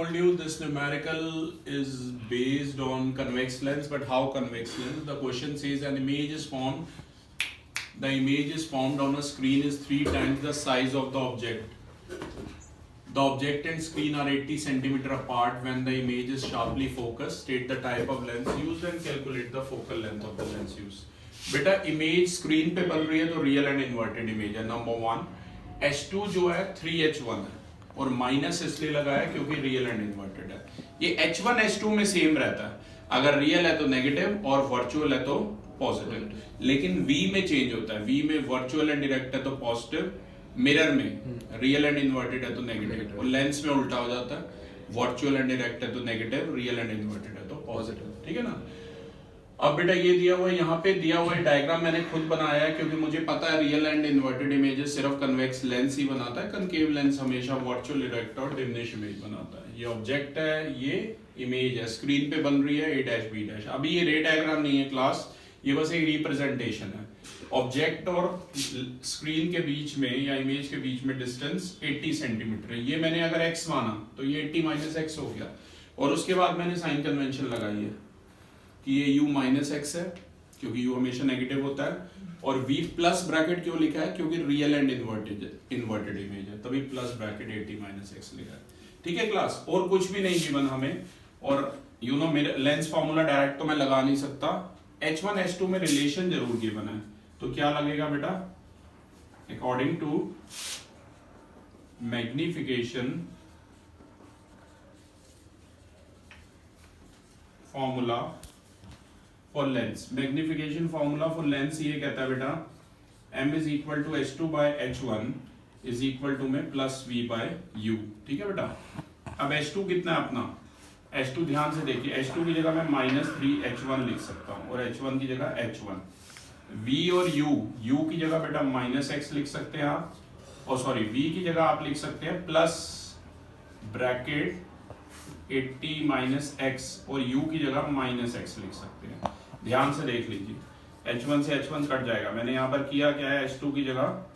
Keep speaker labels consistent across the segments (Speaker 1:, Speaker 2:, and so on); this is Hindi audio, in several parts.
Speaker 1: Told you this numerical is based on convex lens, but how convex lens? The question says an image is formed. The image is formed on a screen is 3 times the size of the object. The object and screen are 80 centimeter apart when the image is sharply focused. State the type of lens used and calculate the focal length of the lens used. बेटा इमेज स्क्रीन पे बन रही है तो रियल एंड इन्वर्टेड इमेज है. नंबर 1. H2 जो है 3H1 है और माइनस इसलिए लगा है क्योंकि रियल एंड इन्वर्टेड है. ये H1 H2 में सेम रहता है. अगर रियल है तो नेगेटिव और वर्चुअल है तो पॉजिटिव. लेकिन V में चेंज होता है. V में वर्चुअल एंड डायरेक्ट है तो पॉजिटिव, मिरर में रियल एंड इन्वर्टेड है तो नेगेटिव, और लेंस में उल्टा हो जाता है. वर्चुअल एंड डायरेक्ट है तो नेगेटिव, रियल एंड इन्वर्टेड है तो पॉजिटिव. ठीक है ना. अब बेटा ये दिया हुआ है, यहाँ पे दिया हुआ है डायग्राम मैंने खुद बनाया है क्योंकि मुझे पता है रियल एंड इन्वर्टेड इमेजेस सिर्फ कन्वेक्स लेंस ही बनाता है. कनकेव लेंस हमेशा वर्चुअल डायरेक्ट और डिमिनिश इमेज बनाता है. ये ऑब्जेक्ट है, ये इमेज है, स्क्रीन पे बन रही है A' B'. अभी ये रे डायग्राम नहीं है क्लास, ये बस एक रिप्रेजेंटेशन है. ऑब्जेक्ट और स्क्रीन के बीच में या इमेज के बीच में डिस्टेंस 80 सेंटीमीटर है. ये मैंने अगर x माना तो ये 80 माइनस एक्स हो गया, और उसके बाद मैंने साइन कन्वेंशन लगाई है कि ये u माइनस एक्स है क्योंकि u हमेशा नेगेटिव होता है, और v प्लस ब्रैकेट क्यों लिखा है क्योंकि रियल एंड इन्वर्टेड इमेज है, तभी प्लस ब्रैकेट 80 माइनस एक्स लिखा है. ठीक है क्लास. और कुछ भी नहीं गिवन हमें, और यू नो मेरे लेंस फॉर्मूला डायरेक्ट तो मैं लगा नहीं सकता. H1 H2 में रिलेशन जरूर गिवन है, तो क्या लगेगा बेटा, according to magnification formula for lens. Magnification formula for lens ये कहता है बेटा m is equal to H2 by H1 is equal to में प्लस V बाय U. ठीक है बेटा. अब H2 कितना है अपना, H2 ध्यान से देखिए, H2 की जगह मैं -3H1 लिख सकता हूँ और H1 की जगह H1. V और U की जगह बेटा -x लिख सकते हैं आप, और सॉरी V की जगह आप लिख सकते हैं प्लस ब्रैकेट 80 माइनस x, और U की जगह -x लिख सकते हैं. ध्यान से देख लीजिए, H1 से H1 कट जाएगा. मैंने यहाँ पर किया क्या है, H2 की जगह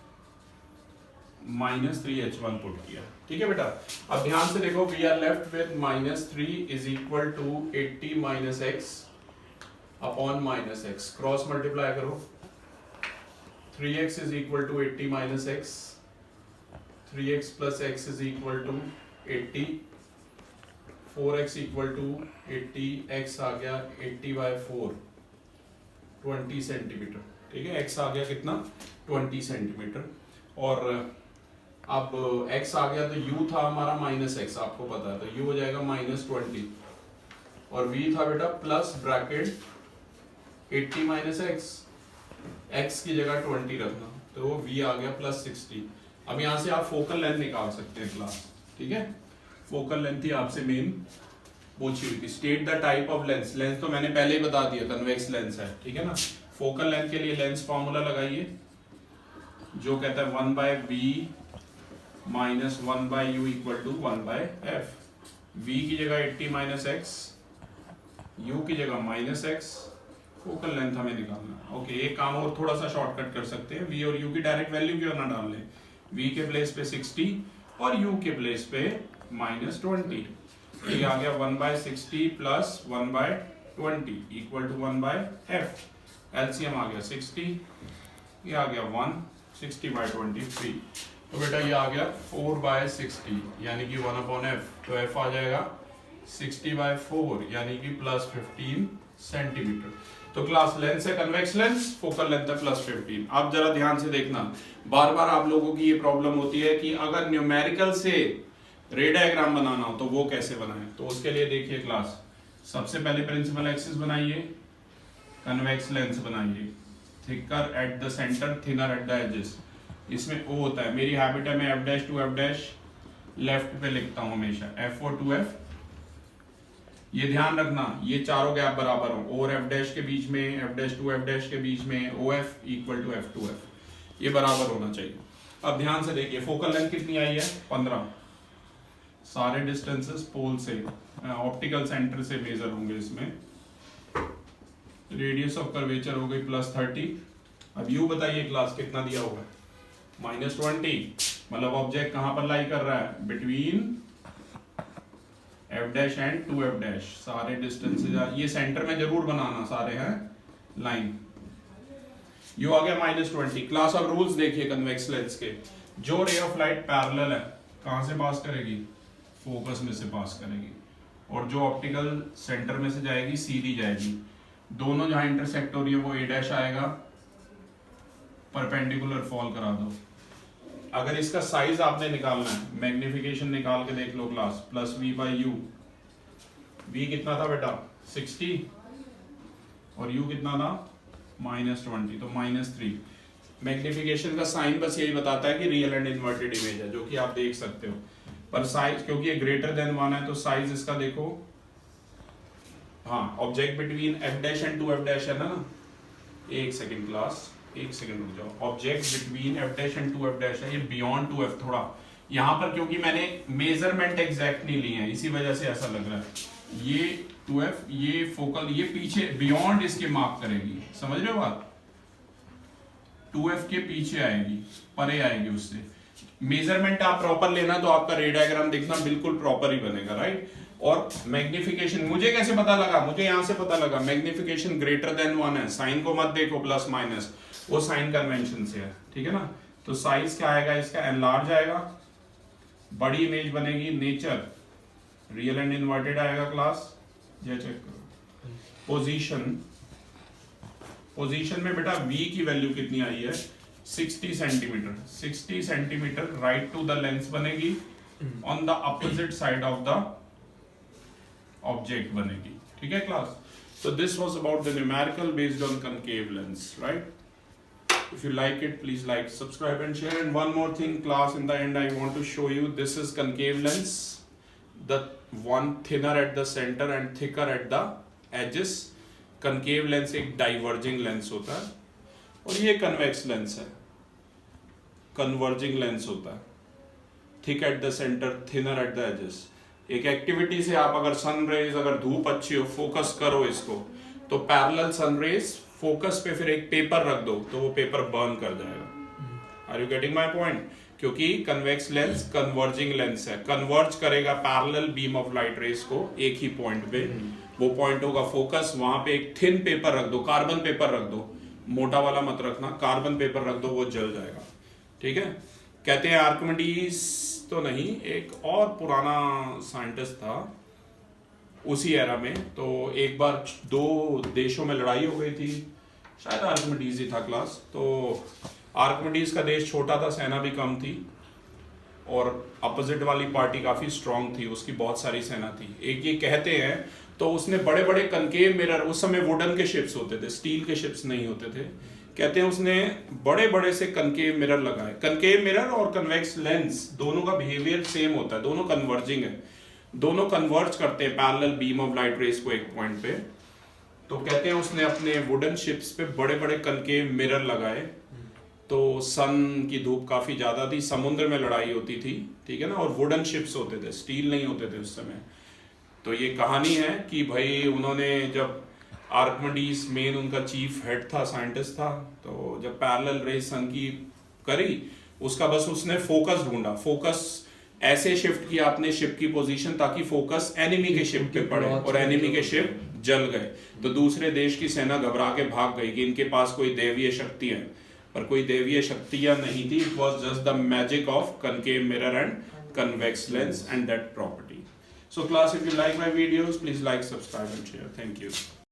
Speaker 1: -3H1 पुट किया. ठीक है बेटा. अब ध्यान से देखो, we are left with -3 is equal to 80 minus x upon minus x. Cross multiply करो. 3x is equal to 80 minus x, 3x plus x is equal to 80, 4x equal to 80, x आ गया 80 बाय 4 20 सेंटीमीटर. ठीक है. x आ गया कितना, 20 सेंटीमीटर. और अब x आ गया तो u था हमारा -x, आपको पता है, तो u हो जाएगा -20, और v था बेटा प्लस ब्रैकेट 80 माइनस x की जगह 20 रखना, तो v आ गया +60. अब यहाँ से आप फोकल लेंथ निकाल सकते हैं क्लास. ठीक है. फोकल लेंथ ही आपसे मेन पूछी हुई थी. State the type of lens. Lens तो मैंने पहले ही बता दिया, कन्वेक्स लेंस है. ठीक है ना. फोकल लेंथ के लिए लेंस फॉर्मूला लगाइए जो कहता है 1/b minus 1/u equal to 1/f. v की जगह 80 माइनस x, u की जगह -x. फोकल लेंथ हमें निकालना. ओके. एक काम और थोड़ा सा शॉर्टकट कर सकते हैं, v और u की डायरेक्ट वैल्यू क्यों ना डाल लें. v के प्लेस पे 60 और u के प्लेस पे -20. ये आ गया 1/60 plus 1/20 equal to 1/f. LCM आ गया 60, ये आ गया 1, 60/23. तो बेटा ये आ गया 4/60 यानी कि 1/f. तो f आ जाएगा 60/4 यानी कि +15 सेंटीमीटर. तो क्लास लेंस है कन्वेक्स लेंस, फोकल लेंथ है +15. आप जरा ध्यान से देखना, बार बार आप लोगों की ये प्रॉब्लम होती है कि अगर न्यूमेरिकल से रे डायग्राम बनाना हो तो वो कैसे बनाएं. तो उसके लिए देखिए क्लास, सबसे पहले प्रिंसिपल एक्सिस बनाइए, कन्वेक्स लेंस बनाइए, thicker at the centre, thinner at the edges. इसमें O होता है. मेरी हैबिट है मैं F' to F' लेफ्ट पे लिखता हूं हमेशा, F to F. ये ध्यान रखना ये चारों गैप बराबर हो, और F' के बीच में, F' to F' के बीच में OF equal to F to F, ये बराबर होना चाहिए. अब ध्यान से देखिए, फोकल लेंथ कितनी आई है, 15. सारे डिस्टेंसेस पोल से, ऑप्टिकल सेंटर से मेजर होंगे इसमें. रेडियस ऑफ कर्वेचर हो गई +30. अब यू बताइए क्लास कितना दिया हुआ है, -20. मतलब ऑब्जेक्ट कहां पर लाई कर रहा है, between F dash and two F dash, सारे डिस्टेंसेज ये सेंटर में जरूर बनाना, सारे हैं लाइन। यो आ गया -20। क्लास ऑफ रूल्स देखिए कन्वेक्स लेंस के। जो रे ऑफ लाइट पैरेलल है कहां से पास करेगी, फोकस में से पास करेगी, और जो ऑप्टिकल सेंटर में से जाएगी सीधी जाएगी। दोनों जहां इंटरसेक्ट हो रही है वो ए डैश आएगा, परपेंडिकुलर फॉल करा दो। अगर इसका साइज आपने निकालना है, मैग्निफिकेशन निकाल के देख लो class, plus v by u. V कितना था बेटा 60 और यू कितना था -20, तो -3। मैग्निफिकेशन का साइन बस यही बताता है कि रियल एंड इन्वर्टेड इमेज है, जो कि आप देख सकते हो। पर साइज क्योंकि ये ग्रेटर देन 1 है तो साइज इसका देखो, हाँ object between F dash and two F dash है ना। एक सेकंड क्लास, एक सेकंड रुक जाओ। Object between F dash and two F dash है, ये बियॉन्ड टू एफ। थोड़ा यहाँ पर क्योंकि मैंने मेजरमेंट एग्जैक्ट नहीं ली है इसी वजह से ऐसा लग रहा है। ये 2f, ये फोकल, ये पीछे बियॉन्ड इसके मार्क करेगी, समझ रहे हो बात। 2f के पीछे आएगी, परे आएगी उससे। मेजरमेंट आप प्रॉपर लेना तो आपका रे डायग्राम दिखना बिल्कुल प्रॉपर ही बनेगा, राइट। और मैग्निफिकेशन मुझे कैसे पता लगा, मुझे यहां से पता लगा मैग्निफिकेशन ग्रेटर देन 1 है। साइन को मत देखो प्लस माइनस, वो साइन कन्वेंशन से है, ठीक है ना। तो साइज क्या आएगा इसका, एनलार्ज आएगा, बड़ी इमेज बनेगी। नेचर रियल एंड इन्वर्टेड आएगा क्लास, ये चेक करो। पोजीशन, पोजीशन में बेटा v की वैल्यू कितनी आई है 60 centimetre. 60 centimetre right to the lens बनेगी, on the opposite side of the object बनेगी, ठीक है class. So this was about the numerical based on concave lens, right? If you like it, please like, subscribe and share. And one more thing class, in the end I want to show you, this is concave lens, the one thinner at the center and thicker at the edges. concave lens एक diverging lens होता है, और ये convex lens है, converging lens होता है। thick at the center, thinner at the edges। एक एक्टिविटी से आप अगर सन रेज, अगर धूप अच्छी हो, फोकस करो इसको, तो पैरेलल सन रेज फोकस पे फिर एक पेपर रख दो तो वो पेपर बर्न कर जाएगा। Are you getting my point? क्योंकि कन्वेक्स लेंस कन्वर्जिंग लेंस है, कन्वर्ज करेगा parallel beam of light rays को एक ही पॉइंट पे। वो पॉइंट होगा फोकस, वहां पे एक थिन पेपर रख दो, कार्बन पेपर रख दो, मोटा वाला मत रखना, कार्बन पेपर रख दो, वो जल जाएगा, ठीक है। कहते हैं आर्किमिडीज तो नहीं, एक और पुराना साइंटिस्ट था उसी एरा में, तो एक बार दो देशों में लड़ाई हो गई थी, शायद आर्किमिडीज ही था क्लास। तो आर्किमिडीज का देश छोटा था, सेना भी कम थी, और अपोजिट वाली पार्टी काफी स्ट्रांग थी, उसकी बहुत सारी सेना थी। एक ये कहते हैं, तो उसने बड़े बड़े कनकेव मिरर, उस समय वुडन के शिप्स होते थे, स्टील के शिप्स नहीं होते थे, कहते हैं उसने बड़े बड़े से कनकेव मिरर लगाए। कनकेव मिरर और कन्वेक्स लेंस दोनों का बिहेवियर सेम होता है, दोनों कन्वर्जिंग है, दोनों कन्वर्ज करते हैं parallel beam of light rays को एक पॉइंट पे। तो कहते हैं उसने अपने वुडन शिप्स पे बड़े बड़े कनकेव मिरर लगाए, तो सन की धूप काफी ज्यादा थी, समुद्र में लड़ाई होती थी, ठीक है ना, और वुडन शिप्स होते थे, स्टील नहीं होते थे उस समय। तो ये कहानी है कि भाई उन्होंने जब आर्किमिडीज मेन उनका चीफ हेड था, साइंटिस्ट था, तो जब पैरेलल रेज सन की करी, उसका बस उसने फोकस ढूंढा, फोकस ऐसे शिफ्ट किया अपने शिप की पोजीशन ताकि फोकस एनिमी के शिप पे पड़े, और एनिमी के शिप जल गए। तो दूसरे देश की सेना घबरा के भाग गई कि इनके पास कोई देवीय शक्ति है, पर कोई देवीय शक्तियां नहीं थी। It was just the magic of concave mirror and convex lens and that property. So class, if you like my videos, please like, subscribe and share. Thank you.